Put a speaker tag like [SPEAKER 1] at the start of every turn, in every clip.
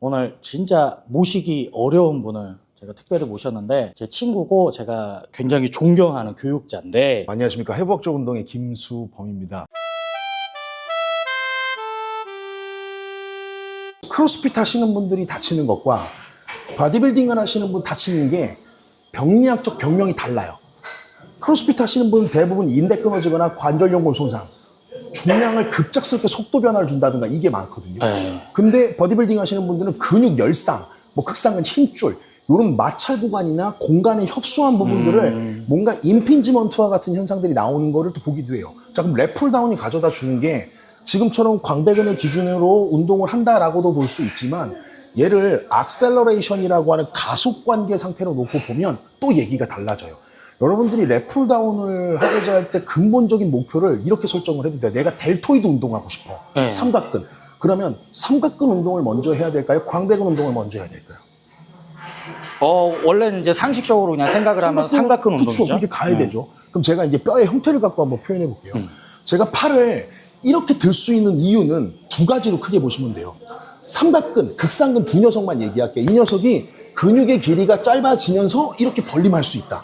[SPEAKER 1] 오늘 진짜 모시기 어려운 분을 제가 특별히 모셨는데 제 친구고 제가 굉장히 존경하는 교육자인데
[SPEAKER 2] 안녕하십니까. 해부학적 운동의 김수범입니다. 크로스핏 하시는 분들이 다치는 것과 바디빌딩을 하시는 분 다치는 게 병리학적 병명이 달라요. 크로스핏 하시는 분 대부분 인대 끊어지거나 관절 연골 손상, 중량을 급작스럽게 속도 변화를 준다든가 이게 많거든요. 근데 버디빌딩 하시는 분들은 근육 열상, 뭐 극상근 힘줄 이런 마찰 구간이나 공간에 협소한 부분들을 뭔가 임핀지먼트와 같은 현상들이 나오는 거를 또 보기도 해요. 자, 그럼 랩풀다운이 가져다 주는 게 지금처럼 광배근의 기준으로 운동을 한다라고도 볼 수 있지만 얘를 악셀러레이션이라고 하는 가속 관계 상태로 놓고 보면 또 얘기가 달라져요. 여러분들이 랩풀다운을 하고자 할 때 근본적인 목표를 이렇게 설정을 해도 돼요. 내가 델토이드 운동하고 싶어. 삼각근. 그러면 삼각근 운동을 먼저 해야 될까요? 광배근 운동을 먼저 해야 될까요?
[SPEAKER 1] 원래는 이제 상식적으로 그냥 생각을 하면 삼각근 운동이죠.
[SPEAKER 2] 그렇죠. 그렇게 가야 되죠. 그럼 제가 이제 뼈의 형태를 갖고 한번 표현해 볼게요. 제가 팔을 이렇게 들 수 있는 이유는 두 가지로 크게 보시면 돼요. 삼각근, 극상근 두 녀석만 얘기할게요. 이 녀석이 근육의 길이가 짧아지면서 이렇게 벌림할 수 있다.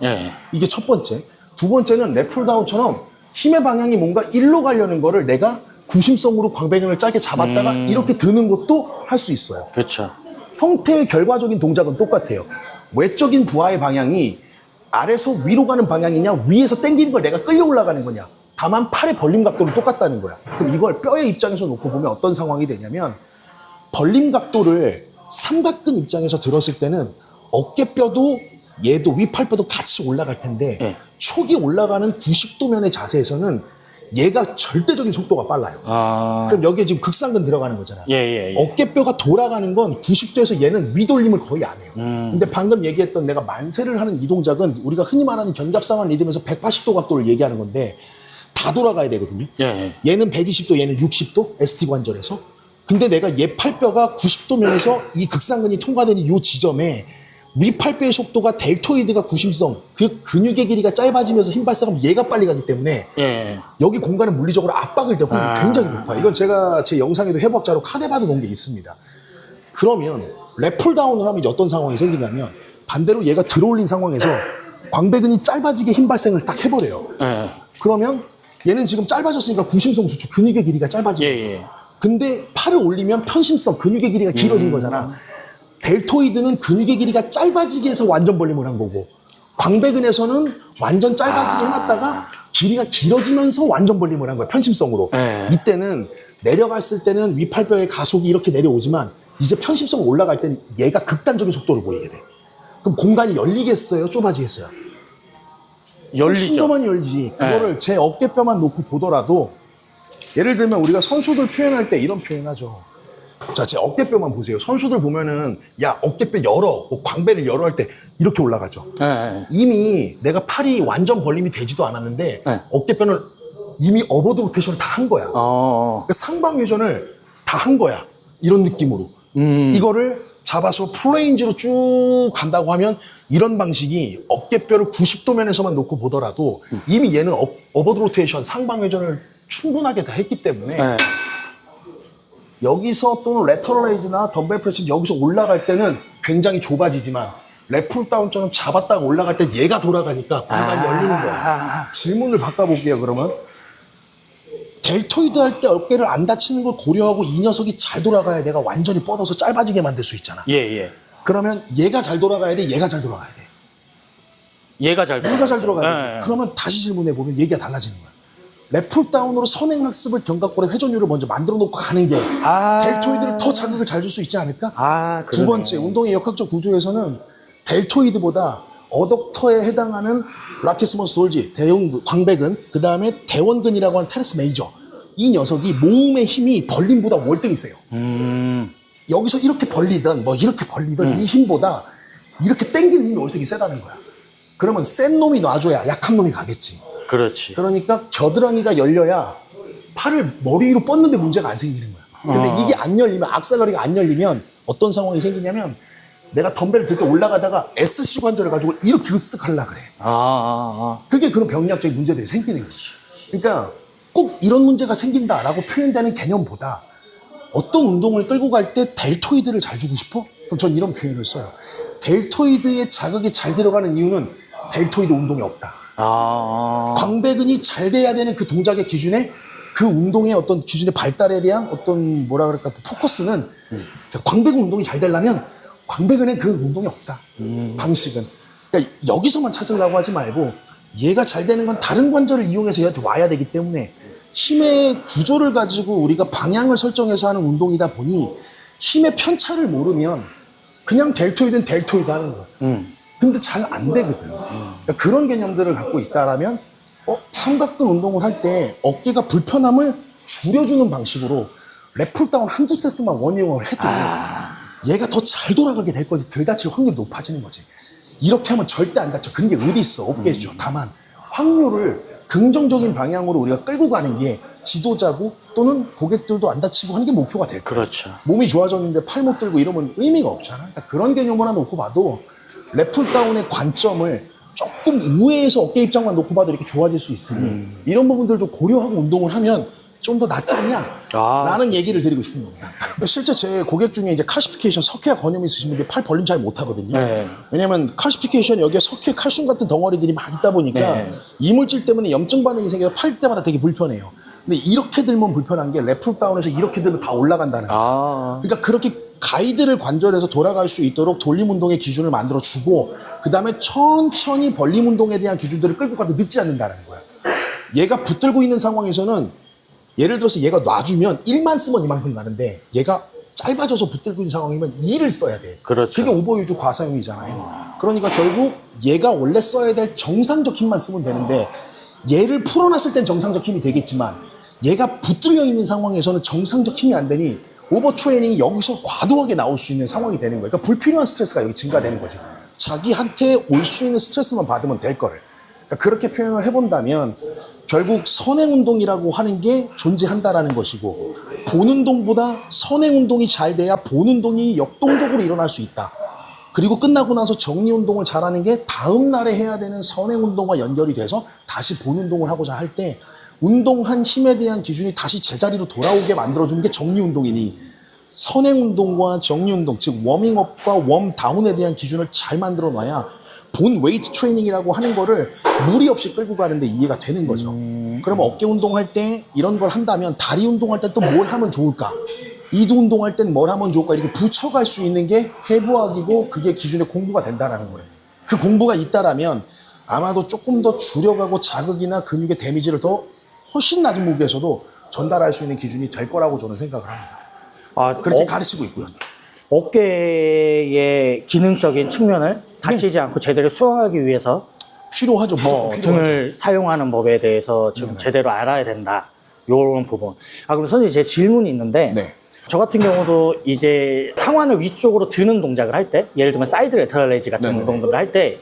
[SPEAKER 2] 이게 첫 번째. 두 번째는 랩풀다운처럼 힘의 방향이 뭔가 일로 가려는 거를 내가 구심성으로 광배근을 짧게 잡았다가 이렇게 드는 것도 할 수 있어요.
[SPEAKER 1] 그렇죠.
[SPEAKER 2] 형태의 결과적인 동작은 똑같아요. 외적인 부하의 방향이 아래서 위로 가는 방향이냐 위에서 당기는 걸 내가 끌려 올라가는 거냐. 다만 팔의 벌림 각도는 똑같다는 거야. 그럼 이걸 뼈의 입장에서 놓고 보면 어떤 상황이 되냐면 벌림 각도를 삼각근 입장에서 들었을 때는 어깨뼈도 얘도 위팔뼈도 같이 올라갈 텐데 초기 올라가는 90도면의 자세에서는 얘가 절대적인 속도가 빨라요. 그럼 여기에 지금 극상근 들어가는 거잖아요. 어깨뼈가 돌아가는 건 90도에서 얘는 위돌림을 거의 안 해요. 근데 방금 얘기했던 내가 만세를 하는 이 동작은 우리가 흔히 말하는 견갑상완 리듬에서 180도 각도를 얘기하는 건데 다 돌아가야 되거든요. 얘는 120도, 얘는 60도, ST 관절에서. 근데 내가 얘 팔뼈가 90도 면에서 이 극상근이 통과되는 이 지점에 위팔뼈의 속도가 델토이드가 구심성, 그 근육의 길이가 짧아지면서 힘 발생하면 얘가 빨리 가기 때문에 여기 공간은 물리적으로 압박을 대고 굉장히 높아요. 이건 제가 제 영상에도 해부학자로 카드받아 놓은 게 있습니다. 그러면 랩풀다운을 하면 어떤 상황이 생기냐면 반대로 얘가 들어올린 상황에서 광배근이 짧아지게 힘 발생을 딱 해버려요. 그러면 얘는 지금 짧아졌으니까 구심성 수축, 근육의 길이가 짧아지는 거예요. 근데 팔을 올리면 편심성, 근육의 길이가 길어진 거잖아. 델토이드는 근육의 길이가 짧아지게 해서 완전 벌림을 한 거고 광배근에서는 완전 짧아지게 해놨다가 길이가 길어지면서 완전 벌림을 한 거야, 편심성으로. 이때는 내려갔을 때는 위팔뼈의 가속이 이렇게 내려오지만 이제 편심성으로 올라갈 때는 얘가 극단적인 속도를 보이게 돼. 그럼 공간이 열리겠어요? 좁아지겠어요?
[SPEAKER 1] 열리죠.
[SPEAKER 2] 훨씬 더 많이 열지. 그거를 제 어깨뼈만 놓고 보더라도 예를 들면 우리가 선수들 표현할 때 이런 표현하죠. 자, 제 어깨뼈만 보세요. 선수들 보면은 야, 어깨뼈 열어, 뭐 광배를 열어 할 때 이렇게 올라가죠. 이미 내가 팔이 완전 벌림이 되지도 않았는데 어깨뼈는 이미 어버드 로테이션을 다 한 거야. 그러니까 상방 회전을 다 한 거야. 이런 느낌으로. 이거를 잡아서 풀레인지로 쭉 간다고 하면 이런 방식이 어깨뼈를 90도면에서만 놓고 보더라도 이미 얘는 어버드 로테이션, 상방 회전을 충분하게 다 했기 때문에 여기서 또는 레터럴 레이즈나 덤벨 프레스 여기서 올라갈 때는 굉장히 좁아지지만 랩풀다운처럼 잡았다가 올라갈 때 얘가 돌아가니까 공간이 열리는 거야. 질문을 바꿔볼게요. 그러면 델토이드 할 때 어깨를 안 다치는 걸 고려하고 이 녀석이 잘 돌아가야 내가 완전히 뻗어서 짧아지게 만들 수 있잖아. 그러면 얘가 잘 돌아가야 돼? 얘가 잘 돌아가야 돼?
[SPEAKER 1] 얘가 잘
[SPEAKER 2] 돌아가야 돼. 그러면 다시 질문해보면 얘기가 달라지는 거야. 랩풀다운으로 선행학습을 견갑골의 회전율을 먼저 만들어 놓고 가는 게 델토이드를 더 자극을 잘 줄 수 있지 않을까? 두 번째, 운동의 역학적 구조에서는 델토이드보다 어덕터에 해당하는 라티스머스 돌지, 광배근, 그 다음에 대원근이라고 하는 테레스 메이저. 이 녀석이 모음의 힘이 벌림보다 월등히 세요. 여기서 이렇게 벌리든 뭐 이렇게 벌리든 이 힘보다 이렇게 당기는 힘이 월등히 세다는 거야. 그러면 센 놈이 놔줘야 약한 놈이 가겠지.
[SPEAKER 1] 그렇지.
[SPEAKER 2] 그러니까 겨드랑이가 열려야 팔을 머리 위로 뻗는데 문제가 안 생기는 거야. 근데 이게 안 열리면, 악셀러리가 안 열리면 어떤 상황이 생기냐면 내가 덤벨을 들 때 올라가다가 SC 관절을 가지고 이렇게 으쓱 하려고 그래. 그게 그런 병리학적인 문제들이 생기는 거지. 그러니까 꼭 이런 문제가 생긴다라고 표현되는 개념보다 어떤 운동을 끌고 갈 때 델토이드를 잘 주고 싶어? 그럼 전 이런 표현을 써요. 델토이드의 자극이 잘 들어가는 이유는 델토이드 운동이 없다. 광배근이 잘 돼야 되는 그 동작의 기준에 그 운동의 어떤 기준의 발달에 대한 어떤 뭐라 그럴까 포커스는 광배근 운동이 잘 되려면 광배근에 그 운동이 없다. 방식은. 그러니까 여기서만 찾으려고 하지 말고 얘가 잘 되는 건 다른 관절을 이용해서 얘한테 와야 되기 때문에 힘의 구조를 가지고 우리가 방향을 설정해서 하는 운동이다 보니 힘의 편차를 모르면 그냥 델토이드는 델토이드 하는 거야. 근데 잘 안 되거든. 그러니까 그런 개념들을 갖고 있다라면 삼각근 운동을 할 때 어깨가 불편함을 줄여주는 방식으로 랩풀다운 한두 세트만 워밍업을 해도 얘가 더 잘 돌아가게 될 거지. 덜 다칠 확률이 높아지는 거지. 이렇게 하면 절대 안 다쳐. 그런 게 어디 있어. 없겠죠. 다만 확률을 긍정적인 방향으로 우리가 끌고 가는 게 지도자고 또는 고객들도 안 다치고 하는 게 목표가 될 거야.
[SPEAKER 1] 그렇죠.
[SPEAKER 2] 몸이 좋아졌는데 팔 못 들고 이러면 의미가 없잖아. 그러니까 그런 개념을 하나 놓고 봐도 랩풀다운의 관점을 조금 우회해서 어깨 입장만 놓고 봐도 이렇게 좋아질 수 있으니 이런 부분들 좀 고려하고 운동을 하면 좀 더 낫지 않냐? 라는 얘기를 드리고 싶은 겁니다. 실제 제 고객 중에 이제 칼시피케이션, 석회화 건염이 있으신 분들이 팔 벌림 잘 못하거든요.
[SPEAKER 1] 네.
[SPEAKER 2] 왜냐면 칼시피케이션 여기에 석회, 칼슘 같은 덩어리들이 막 있다 보니까
[SPEAKER 1] 네.
[SPEAKER 2] 이물질 때문에 염증 반응이 생겨서 팔 때마다 되게 불편해요. 근데 이렇게 들면 불편한 게 랩풀다운에서 이렇게 들면 다 올라간다는 거예요. 그러니까 그렇게 가이드를 관절해서 돌아갈 수 있도록 돌림 운동의 기준을 만들어 주고 그 다음에 천천히 벌림 운동에 대한 기준들을 끌고 가도 늦지 않는다는 거야. 얘가 붙들고 있는 상황에서는 예를 들어서 얘가 놔주면 1만 쓰면 이만큼 가는데 얘가 짧아져서 붙들고 있는 상황이면 2를 써야 돼.
[SPEAKER 1] 그렇죠.
[SPEAKER 2] 그게 오버유즈 과사용이잖아요. 그러니까 결국 얘가 원래 써야 될 정상적 힘만 쓰면 되는데 얘를 풀어놨을 땐 정상적 힘이 되겠지만 얘가 붙들려 있는 상황에서는 정상적 힘이 안 되니 오버 트레이닝이 여기서 과도하게 나올 수 있는 상황이 되는 거예요. 그러니까 불필요한 스트레스가 여기 증가되는 거지. 자기한테 올 수 있는 스트레스만 받으면 될 거를. 그러니까 그렇게 표현을 해본다면 결국 선행운동이라고 하는 게 존재한다라는 것이고 본운동보다 선행운동이 잘 돼야 본운동이 역동적으로 일어날 수 있다. 그리고 끝나고 나서 정리운동을 잘하는 게 다음 날에 해야 되는 선행운동과 연결이 돼서 다시 본운동을 하고자 할 때 운동한 힘에 대한 기준이 다시 제자리로 돌아오게 만들어주는 게 정리운동이니 선행운동과 정리운동, 즉 워밍업과 웜다운에 대한 기준을 잘 만들어 놔야 본 웨이트 트레이닝이라고 하는 거를 무리 없이 끌고 가는데 이해가 되는 거죠. 그러면 어깨 운동할 때 이런 걸 한다면 다리 운동할 때 또 뭘 하면 좋을까? 이두 운동할 땐 뭘 하면 좋을까? 이렇게 붙여갈 수 있는 게 해부학이고 그게 기준의 공부가 된다라는 거예요. 그 공부가 있다라면 아마도 조금 더 줄여가고 자극이나 근육의 데미지를 더 훨씬 낮은 무게에서도 전달할 수 있는 기준이 될 거라고 저는 생각을 합니다. 그렇게 가르치고 있고요.
[SPEAKER 1] 어깨의 기능적인 측면을 다치지 않고 제대로 수행하기 위해서
[SPEAKER 2] 필요하죠. 무조건 필요하죠.
[SPEAKER 1] 등을 사용하는 법에 대해서 지금
[SPEAKER 2] 네네.
[SPEAKER 1] 제대로 알아야 된다. 요런 부분. 그럼 선생님 제 질문이 있는데
[SPEAKER 2] 네.
[SPEAKER 1] 저 같은 경우도 이제 상완을 위쪽으로 드는 동작을 할 때 예를 들면 사이드 레터럴 레이즈 같은
[SPEAKER 2] 네네네.
[SPEAKER 1] 운동들을 할 때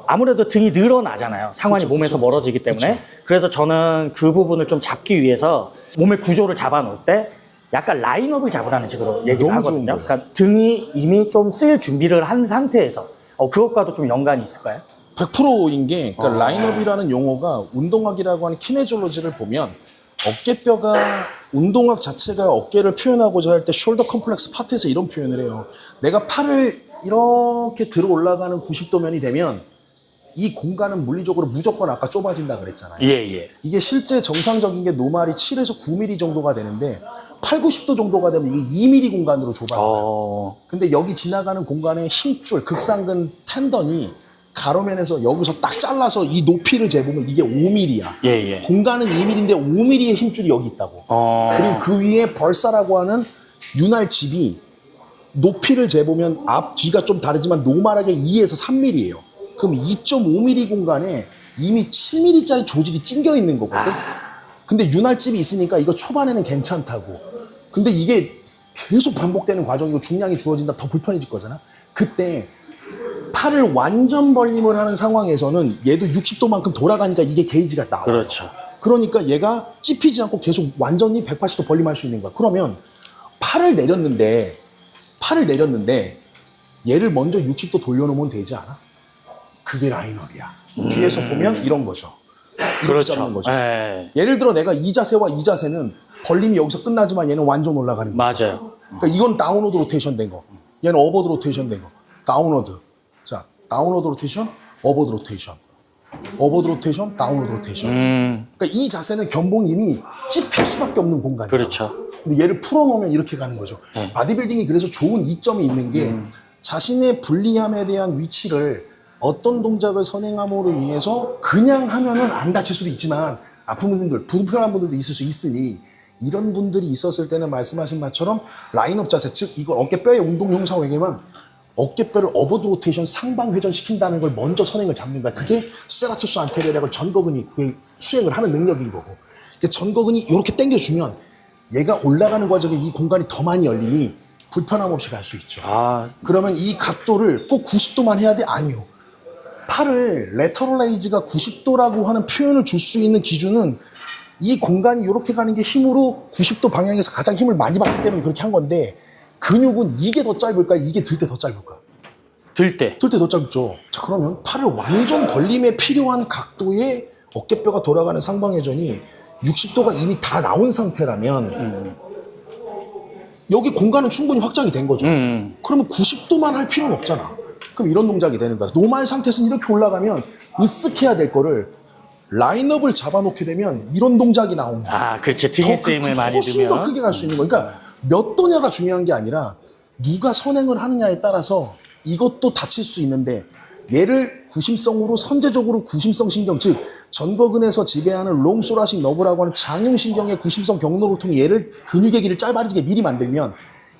[SPEAKER 1] 아무래도 등이 늘어나잖아요. 상완이
[SPEAKER 2] 그쵸,
[SPEAKER 1] 몸에서
[SPEAKER 2] 그쵸,
[SPEAKER 1] 멀어지기
[SPEAKER 2] 그쵸.
[SPEAKER 1] 때문에. 그래서 저는 그 부분을 좀 잡기 위해서 몸의 구조를 잡아놓을 때 약간 라인업을 잡으라는 식으로 얘기를
[SPEAKER 2] 너무 좋은
[SPEAKER 1] 하거든요.
[SPEAKER 2] 거예요.
[SPEAKER 1] 그러니까 등이 이미 좀 쓸 준비를 한 상태에서 그것과도 좀 연관이 있을까요?
[SPEAKER 2] 100%인 게 그러니까 라인업이라는 용어가 운동학이라고 하는 키네졸로지를 보면 어깨뼈가 운동학 자체가 어깨를 표현하고자 할 때 숄더 컴플렉스 파트에서 이런 표현을 해요. 내가 팔을 이렇게 들어 올라가는 90도면이 되면 이 공간은 물리적으로 무조건 아까 좁아진다 그랬잖아요.
[SPEAKER 1] 예.
[SPEAKER 2] 이게 실제 정상적인 게 노말이 7에서 9mm 정도가 되는데 8, 90도 정도가 되면 이게 2mm 공간으로 좁아져요. 근데 여기 지나가는 공간의 힘줄, 극상근 텐던이 가로면에서 여기서 딱 잘라서 이 높이를 재보면 이게 5mm야.
[SPEAKER 1] 예.
[SPEAKER 2] 공간은 2mm인데 5mm의 힘줄이 여기 있다고. 그리고 그 위에 벌사라고 하는 윤활집이 높이를 재보면 앞, 뒤가 좀 다르지만 노멀하게 2에서 3mm예요. 그럼 2.5mm 공간에 이미 7mm짜리 조직이 찡겨 있는 거거든. 근데 윤활집이 있으니까 이거 초반에는 괜찮다고. 근데 이게 계속 반복되는 과정이고 중량이 주어진다 더 불편해질 거잖아. 그때 팔을 완전 벌림을 하는 상황에서는 얘도 60도만큼 돌아가니까 이게 게이지가 나와요.
[SPEAKER 1] 그렇죠.
[SPEAKER 2] 그러니까 얘가 찝히지 않고 계속 완전히 180도 벌림할 수 있는 거야. 그러면 팔을 내렸는데 얘를 먼저 60도 돌려놓으면 되지 않아? 그게 라인업이야. 뒤에서 보면 이런 거죠. 이렇게
[SPEAKER 1] 그렇죠.
[SPEAKER 2] 잡는 거죠.
[SPEAKER 1] 예.
[SPEAKER 2] 예를 들어 내가 이 자세와 이 자세는 벌림이 여기서 끝나지만 얘는 완전 올라가는 거죠.
[SPEAKER 1] 맞아요.
[SPEAKER 2] 그러니까 이건 다운워드 로테이션 된 거. 얘는 어버드 로테이션 된 거. 다운워드. 자, 다운워드 로테이션, 어버드 로테이션. 어버드 로테이션, 다운워드 로테이션. 그러니까 이 자세는 견봉님이 찝힐 수밖에 없는 공간이에요.
[SPEAKER 1] 그렇죠.
[SPEAKER 2] 근데 얘를 풀어놓으면 이렇게 가는 거죠.
[SPEAKER 1] 네.
[SPEAKER 2] 바디빌딩이 그래서 좋은 이점이 있는 게 자신의 불리함에 대한 위치를 어떤 동작을 선행함으로 인해서 그냥 하면은 안 다칠 수도 있지만 아픈 분들, 불편한 분들도 있을 수 있으니 이런 분들이 있었을 때는 말씀하신 바처럼 라인업 자세, 즉 이걸 어깨뼈의 운동 형상으로 얘기하면 어깨뼈를 어버드 로테이션 상방 회전시킨다는 걸 먼저 선행을 잡는 거야. 그게 세라투스 안테리어라고 전거근이 그 수행을 하는 능력인 거고. 그러니까 전거근이 이렇게 당겨주면 얘가 올라가는 과정에 이 공간이 더 많이 열리니 불편함 없이 갈 수 있죠. 그러면 이 각도를 꼭 90도만 해야 돼? 아니요. 팔을 레터럴레이즈가 90도라고 하는 표현을 줄 수 있는 기준은 이 공간이 이렇게 가는 게 힘으로 90도 방향에서 가장 힘을 많이 받기 때문에 그렇게 한 건데 근육은 이게 더 짧을까? 이게 들 때 더 짧을까?
[SPEAKER 1] 들 때.
[SPEAKER 2] 들 때 더 짧죠. 자, 그러면 팔을 완전 벌림에 필요한 각도의 어깨뼈가 돌아가는 상방회전이 60도가 이미 다 나온 상태라면 여기 공간은 충분히 확장이 된 거죠. 그러면 90도만 할 필요는 없잖아. 그럼 이런 동작이 되는 거야. 노말 상태에서는 이렇게 올라가면 으쓱해야 될 거를 라인업을 잡아놓게 되면 이런 동작이 나오는 거야.
[SPEAKER 1] 그렇지. 등에 쓰임을 많이
[SPEAKER 2] 훨씬
[SPEAKER 1] 두면.
[SPEAKER 2] 더 크게 갈 수 있는 거야. 그러니까 몇 도냐가 중요한 게 아니라 누가 선행을 하느냐에 따라서 이것도 다칠 수 있는데 얘를 구심성으로 선제적으로 구심성 신경, 즉 전거근에서 지배하는 롱소라식 너브라고 하는 장흉신경의 구심성 경로를 통해 얘를 근육의 길을 짧아지게 미리 만들면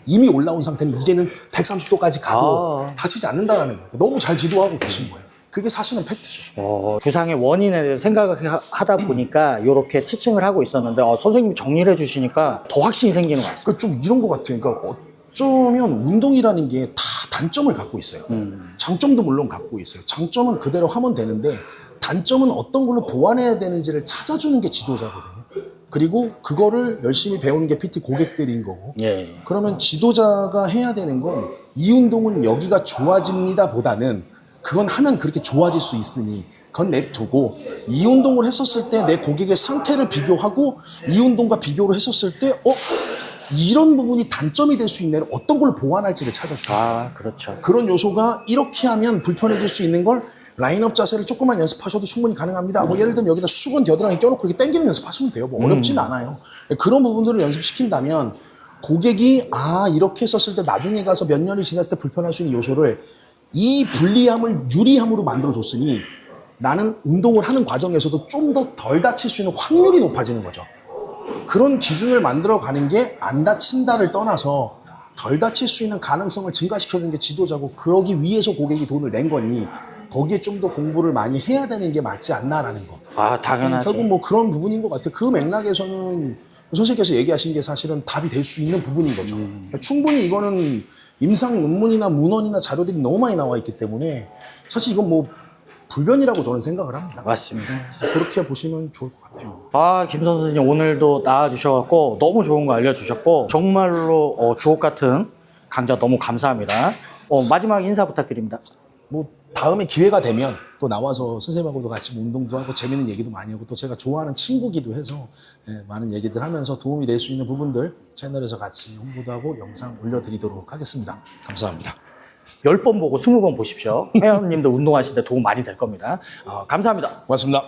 [SPEAKER 2] 이미 올라온 상태는 이제는 130도까지 가도 다치지 않는다라는 거예요. 너무 잘 지도하고 계신 거예요. 그게 사실은 팩트죠.
[SPEAKER 1] 부상의 원인에 대해서 생각을 하다 보니까 이렇게 티칭을 하고 있었는데 선생님이 정리를 해주시니까 더 확신이 생기는 것 같습니다.
[SPEAKER 2] 그러니까 좀 이런 것 같아요. 그러니까 어쩌면 운동이라는 게 다 단점을 갖고 있어요. 장점도 물론 갖고 있어요. 장점은 그대로 하면 되는데 단점은 어떤 걸로 보완해야 되는지를 찾아주는 게 지도자거든요. 그리고 그거를 열심히 배우는 게 PT 고객들인 거고.
[SPEAKER 1] 예.
[SPEAKER 2] 그러면 지도자가 해야 되는 건 이 운동은 여기가 좋아집니다 보다는 그건 하면 그렇게 좋아질 수 있으니 그건 냅두고 이 운동을 했었을 때 내 고객의 상태를 비교하고 이 운동과 비교를 했었을 때 이런 부분이 단점이 될 수 있는 어떤 걸 보완할지를 찾아주는 거예요.
[SPEAKER 1] 그렇죠.
[SPEAKER 2] 그런 요소가 이렇게 하면 불편해질 수 있는 걸 라인업 자세를 조금만 연습하셔도 충분히 가능합니다. 뭐 예를 들면 여기다 수건 겨드랑이 껴놓고 이렇게 당기는 연습하시면 돼요. 뭐 어렵진 않아요. 그런 부분들을 연습시킨다면 고객이 이렇게 했었을 때 나중에 가서 몇 년이 지났을 때 불편할 수 있는 요소를 이 불리함을 유리함으로 만들어줬으니 나는 운동을 하는 과정에서도 좀 더 덜 다칠 수 있는 확률이 높아지는 거죠. 그런 기준을 만들어가는 게 안 다친다를 떠나서 덜 다칠 수 있는 가능성을 증가시켜주는 게 지도자고 그러기 위해서 고객이 돈을 낸 거니 거기에 좀 더 공부를 많이 해야 되는 게 맞지 않나라는 거.
[SPEAKER 1] 당연하죠.
[SPEAKER 2] 결국 뭐 그런 부분인 것 같아요. 그 맥락에서는 선생님께서 얘기하신 게 사실은 답이 될 수 있는 부분인 거죠. 충분히 이거는 임상 논문이나 문헌이나 자료들이 너무 많이 나와 있기 때문에 사실 이건 뭐 불변이라고 저는 생각을 합니다.
[SPEAKER 1] 맞습니다.
[SPEAKER 2] 그렇게 보시면 좋을 것 같아요.
[SPEAKER 1] 김선 선생님 오늘도 나와주셔서 너무 좋은 거 알려주셨고 정말로 주옥 같은 강좌 너무 감사합니다. 마지막 인사 부탁드립니다.
[SPEAKER 2] 뭐 다음에 기회가 되면 또 나와서 선생님하고도 같이 뭐 운동도 하고 재밌는 얘기도 많이 하고 또 제가 좋아하는 친구기도 해서 많은 얘기들 하면서 도움이 될 수 있는 부분들 채널에서 같이 홍보도 하고 영상 올려드리도록 하겠습니다. 감사합니다.
[SPEAKER 1] 10번 보고 20번 보십시오. 회원님들 운동하실 때 도움 많이 될 겁니다. 감사합니다.
[SPEAKER 2] 고맙습니다.